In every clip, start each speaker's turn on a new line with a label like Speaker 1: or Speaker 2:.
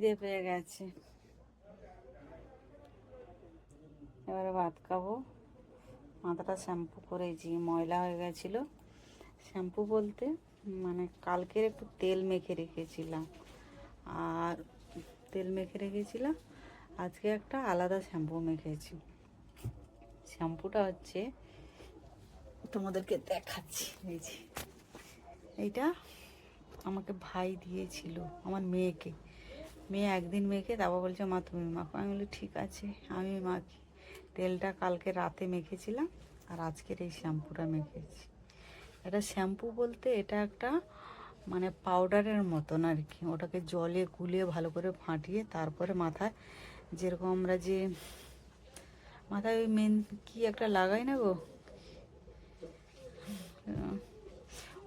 Speaker 1: খিদে পেয়ে গেছে, এবারে ভাত খাবো। মাথাটা শ্যাম্পু করেছি, ময়লা হয়ে গেছিল। শ্যাম্পু বলতে মানে কালকের একটু তেল মেখে রেখেছিলাম, আর তেল মেখে রেখেছিলাম। আজকে একটা আলাদা শ্যাম্পু মেখেছি। শ্যাম্পুটা হচ্ছে, তোমাদেরকে দেখাচ্ছি। এই যে এইটা আমাকে ভাই দিয়েছিল আমার মেয়েকে। মেয়ে একদিন মেখে তারপর বলছে মা তুমি মাখো। আমি বলি ঠিক আছে আমি মাখি। তেলটা কালকে রাতে মেখেছিলাম, আর আজকের এই শ্যাম্পুটা মেখেছি। এটা শ্যাম্পু বলতে এটা একটা মানে পাউডারের মতন আর কি। ওটাকে জলে গুলিয়ে ভালো করে ফাটিয়ে তারপরে মাথায়, যেরকম আমরা যে মাথায় ওই মেন কি একটা লাগাই না গো,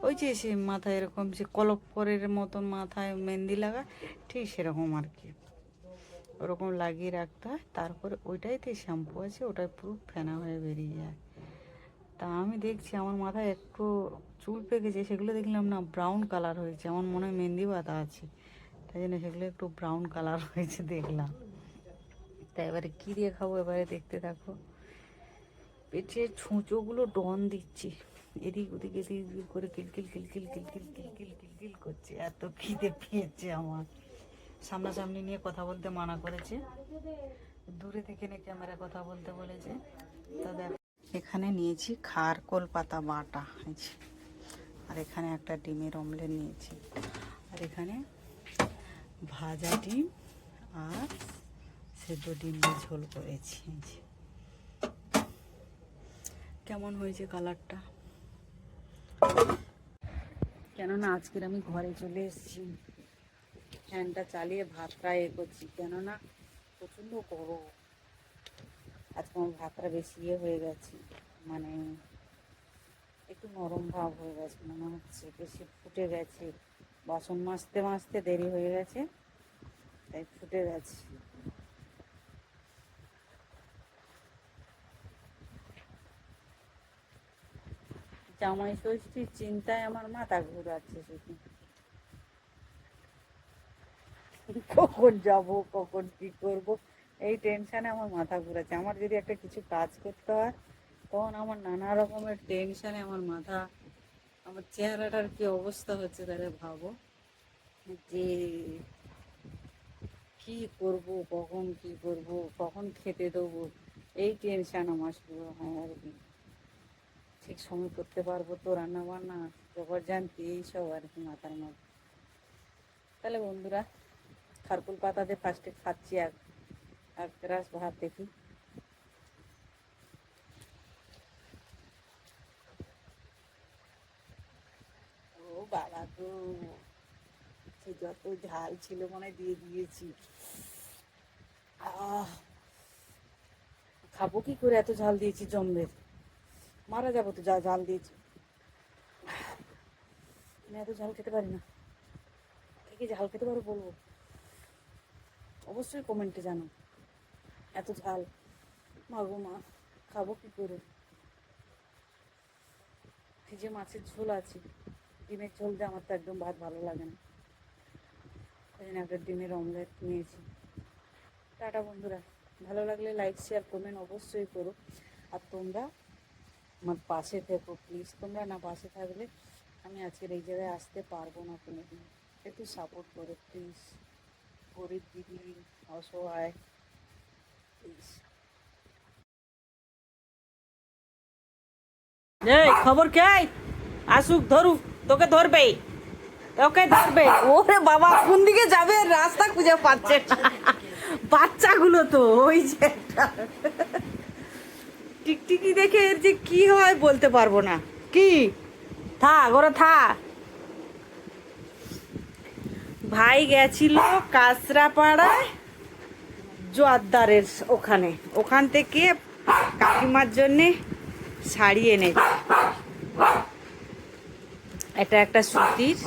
Speaker 1: ওই যে সে মাথায় এরকম যে কলপ পরের মতন মাথায় মেহেন্দি লাগা, ঠিক সেরকম আর কি। ওরকম লাগিয়ে রাখতে হয়, তারপরে ওইটাইতে শ্যাম্পু আছে, ওটাই পুরো ফেনা হয়ে বেরিয়ে যায়। তা আমি দেখছি আমার মাথায় একটু চুল পেকেছে, সেগুলো দেখলাম না ব্রাউন কালার হয়েছে। আমার মনে হয় মেহেন্দি বাতা আছে, তাই জন্য সেগুলো একটু ব্রাউন কালার হয়েছে দেখলাম। তা এবারে কী দিয়ে খাবো, এবারে দেখতে থাকো। পেটের ছুঁচোগুলো ডন দিচ্ছি, এদিক ওদিক এদিক ওদিক করে কিলকিল কিলকিল কিলকিল কিলকিল কিলকিল করছে। এত খিদে পেয়েছে আমার। সামনাসামনি নিয়ে কথা বলতে মানা করেছে, দূরে থেকে নিয়ে ক্যামেরা কথা বলতে বলেছে। তা দেখ, এখানে নিয়েছি খারকোল পাতা বাটা, আর এখানে একটা ডিমের অমলেট নিয়েছি, আর এখানে ভাজা ডিম আর সেদ্ধ ডিম দিয়ে ঝোল করেছি। কেমন হয়েছে কালারটা? কেননা আজকের আমি ঘরে চলে এসেছি, ফ্যানটা চালিয়ে ভাতটা করছি, কেননা প্রচণ্ড গরম। আজকে আমার ভাতটা বেশি হয়ে গেছে, মানে একটু নরম ভাব হয়ে গেছে, মনে হচ্ছে বেশি ফুটে গেছে। বাসন মাজতে মাজতে দেরি হয়ে গেছে, তাই ফুটে গেছে। জামাই ষষ্ঠীর চিন্তায় আমার মাথা ঘুরাচ্ছে শুধু, কখন যাব কখন কি করব এই টেনশানে আমার মাথা ঘুরাচ্ছে। আমার যদি একটা কিছু কাজ করতে হয় তখন আমার নানা রকমের টেনশানে আমার মাথা, আমার চেহারাটার কি অবস্থা হচ্ছে তাহলে ভাবো, যে কি করব, কখন কি করব, কখন খেতে দেবো, এই টেনশান আমার শুরু হয় আর কি। ঠিক সময় করতে পারবো তো রান্না বান্না, জবরজান্তি এইসব আর কি মাথার মধ্যে। তাহলে বন্ধুরা, খারকুল পাতাতে ফার্স্টে খাচ্ছি এক গ্লাস ভাত, দেখি। ও বাবা তো, সে যত ঝাল ছিল মনে হয় দিয়ে দিয়েছি। খাবো কি করে, এত ঝাল দিয়েছি জম্বের, মারা যাবো তো যা ঝাল দিয়েছি। আমি এত ঝাল খেতে পারি না, কে কে ঝাল খেতে পারো বলবো, অবশ্যই কমেন্টে জানো। এত ঝাল, মাগো মা, খাবো কি করে। এই যে মাছের ঝোল আছে, ডিমের ঝোল দিয়ে আমার তো একদম ভাত ভালো লাগে না, ওই জন্য একটা ডিমের অমলেট নিয়েছি। টাটা বন্ধুরা, ভালো লাগলে লাইক শেয়ার কমেন্ট অবশ্যই করো। আর তোমরা আমার পাশে থেকো প্লিজ, তোমরা না পাশে থাকলে আমি আজকের এই জায়গায় আসতে পারবো না কোনোদিন। একটু সাপোর্ট করো প্লিজ, গরিব দিদি, অসহায়, প্লিজ। এই খবর কে, আসুক ধরুক, তোকে ধরবে, তোকে ধরবে। ওরে বাবা, কোন দিকে যাবে রাস্তা খুঁজে পাচ্ছে না বাচ্চাগুলো তো। ওই যে টিকটিকি দেখে এর যে কি হয় বলতে পারবো না। কি থাক, ওরা থাক। ভাই গেছিল কাঁচরাপাড়ায় জোয়ারদারের ওখানে, ওখান থেকে কাকিমার জন্যে শাড়ি এনেছে। এটা একটা সুতির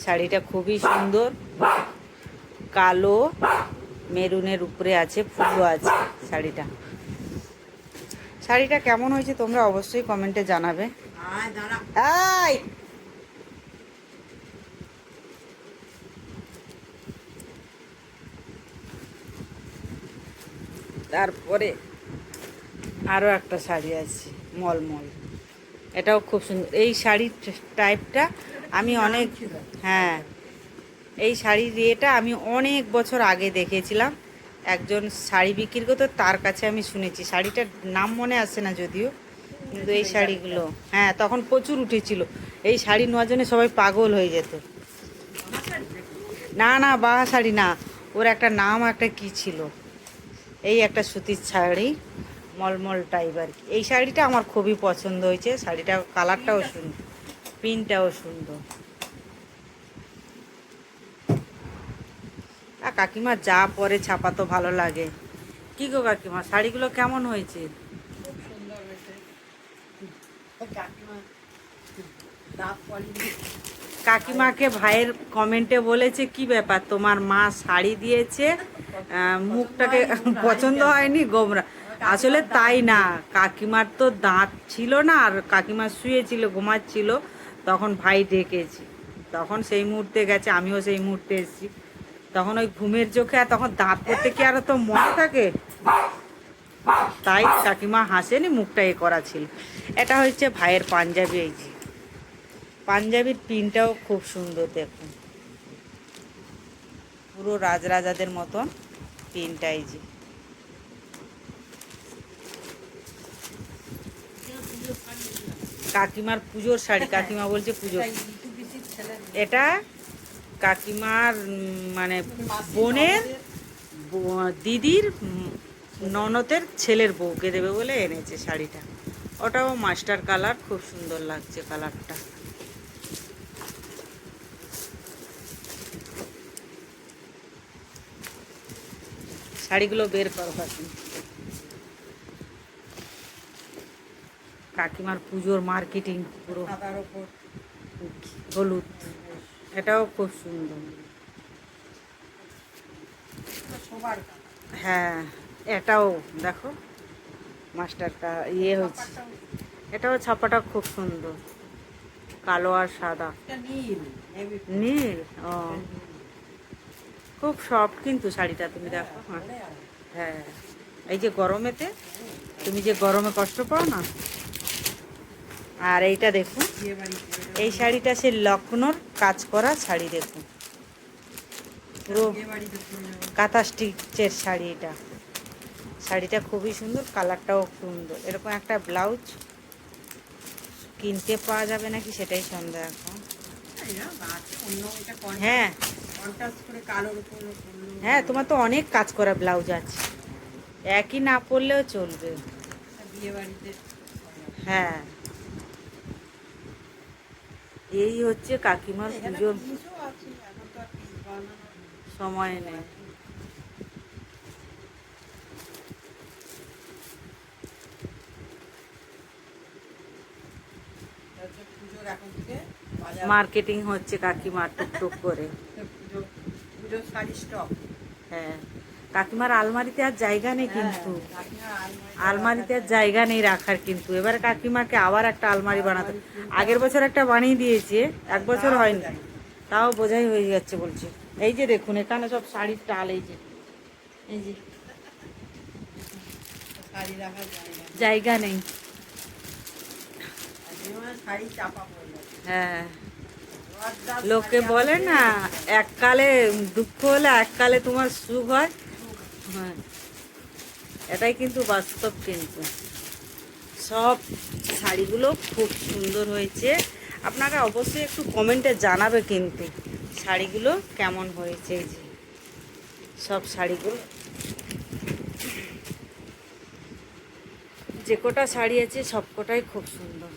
Speaker 1: শাড়িটা, খুবই সুন্দর, কালো মেরুনের উপরে আছে, ফুলও আছে শাড়িটা। শাড়িটা কেমন হয়েছে তোমরা অবশ্যই কমেন্টে জানাবে। তারপরে আরও একটা শাড়ি আছে মলমল, এটাও খুব সুন্দর। এই শাড়ির টাইপটা আমি অনেক, হ্যাঁ এই শাড়ির ইয়েটা আমি অনেক বছর আগে দেখেছিলাম, একজন শাড়ি বিক্রি করতো, তার কাছে আমি শুনেছি। শাড়িটার নাম মনে আসছে না যদিও, কিন্তু এই শাড়িগুলো, হ্যাঁ তখন প্রচুর উঠেছিল। এই শাড়ি নেওয়ার জন্য সবাই পাগল হয়ে যেত। না না, বাহা শাড়ি না, ওর একটা নাম একটা কি ছিল। এই একটা সুতির শাড়ি, মলমল টাইপ আর কি। এই শাড়িটা আমার খুবই পছন্দ হয়েছে, শাড়িটা কালারটাও সুন্দর, প্রিন্টটাও সুন্দর। আর কাকিমা যা পরে ছাপা তো ভালো লাগে। কি গো কাকিমা, শাড়িগুলো কেমন হয়েছে? কাকিমাকে ভাইয়ের কমেন্টে বলেছে কি ব্যাপার, তোমার মা শাড়ি দিয়েছে, মুখটাকে পছন্দ হয়নি গোমরা। আসলে তাই না, কাকিমার তো দাঁত ছিল না, আর কাকিমা শুয়েছিল ঘুমাচ্ছিল, তখন ভাই ডেকেছি, তখন সেই মুহূর্তে গেছে, আমিও সেই মুহূর্তে এসেছি, তখন ওই ঘুমের চোখে, আর তখন দাঁত করতে কি আর তো মনে থাকে, তাই কাকিমা হাসেনি, মুখটা এ করা ছিল। এটা হচ্ছে ভাইয়ের পাঞ্জাবি, এই যে পাঞ্জাবির পিনটাও খুব সুন্দর, দেখুন পুরো রাজরাজাদের মতন পিনটা, এই যে কাকিমার পুজোর শাড়ি, কাকিমা বলছে পুজোর। এটা কাকিমার মানে বোনের দিদির ননদের ছেলের বউকে দেবে বলে এনেছে শাড়িটা। ওটাও মাস্টার কালার, খুব সুন্দর লাগছে কালারটা। শাড়িগুলো বের করো কাকিমা। কাকিমার পুজোর মার্কেটিং পুরো হলুদ, এটাও খুব সুন্দর। হ্যাঁ এটাও দেখো মাস্টার ইয়ে হচ্ছে, এটাও ছাপাটা খুব সুন্দর, কালো আর সাদা, নীল। ও খুব সফট কিন্তু শাড়িটা, তুমি দেখো। হ্যাঁ এই যে গরমেতে, তুমি যে গরমে কষ্ট পাও না। আর এইটা দেখুন, এই শাড়িটা সে লখনৌর কাজ করা শাড়ি, দেখুন পুরো কাঁথা স্টিচের শাড়ি। এটা শাড়িটা খুবই সুন্দর, কালারটাও সুন্দর। এরকম একটা ব্লাউজ কিনতে পাওয়া যাবে নাকি সেটাই সন্দেহ এখন। হ্যাঁ হ্যাঁ, তোমার তো অনেক কাজ করা ব্লাউজ আছে, একই না পরলেও চলবে। হ্যাঁ এই হচ্ছে কাকিমার পুজোর, সময় নেই। মার্কেটিং হচ্ছে কাকিমার টুকটুক করে। হ্যাঁ কাকিমার আলমারিতে আর জায়গা নেই কিন্তু, আলমারিতে আর জায়গা নেই রাখার কিন্তু। এবার কাকিমাকে আবার একটা আলমারি বানাতে, আগের বছর একটা বানিয়ে দিয়েছে, এক বছর হয়নি, তাও বোঝাই হয়ে যাচ্ছে বলছে। এই যে দেখুন এখানে সব শাড়ির টাল, এই যে এই যে জায়গা নেই। হ্যাঁ লোকে বলে না, এককালে দুঃখ হলে এককালে তোমার সুখ হয়। হ্যাঁ এটাই কিন্তু বাস্তব, কিন্তু সব শাড়িগুলো খুব সুন্দর হয়েছে। আপনারা অবশ্যই একটু কমেন্টে জানাবে কিন্তু শাড়িগুলো কেমন হয়েছে। এই যে সব শাড়িগুলো, যে কটা শাড়ি আছে সব কটাই খুব সুন্দর।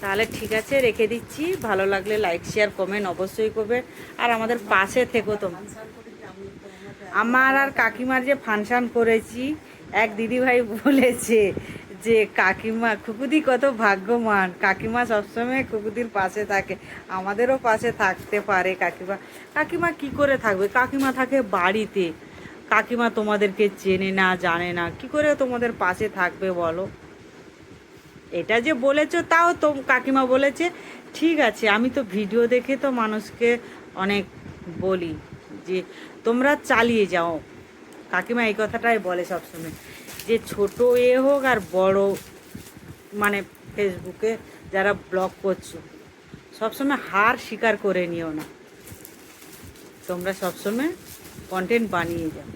Speaker 1: তাহলে ঠিক আছে, রেখে দিচ্ছি। ভালো লাগলে লাইক শেয়ার কমেন্ট অবশ্যই করবে, আর আমাদের পাশে থেকো। তো আমার আর কাকিমার যে ফাংশন করেছি, এক দিদিভাই বলেছে যে কাকিমা খুকুদি কত ভাগ্যবান, কাকিমা সবসময় খুকুদির পাশে থাকে, আমাদেরও পাশে থাকতে পারে কাকিমা। কাকিমা কি করে থাকবে, কাকিমা থাকে বাড়িতে, কাকিমা তোমাদেরকে চেনে না জানে না, কি করে তোমাদের পাশে থাকবে বলো। এটা যে বলেছো তাও তো কাকিমা বলেছে ঠিক আছে, আমি তো ভিডিও দেখে তো মানুষকে অনেক বলি যে তোমরা চালিয়ে যাও, কাকিমা এই কথাটাই বলে সবসময়, যে ছোট এ হোক আর বড়, মানে ফেসবুকে যারা ব্লগ করছো সবসময় হার স্বীকার করে নিও না, তোমরা সবসময় কন্টেন্ট বানিয়ে যাও।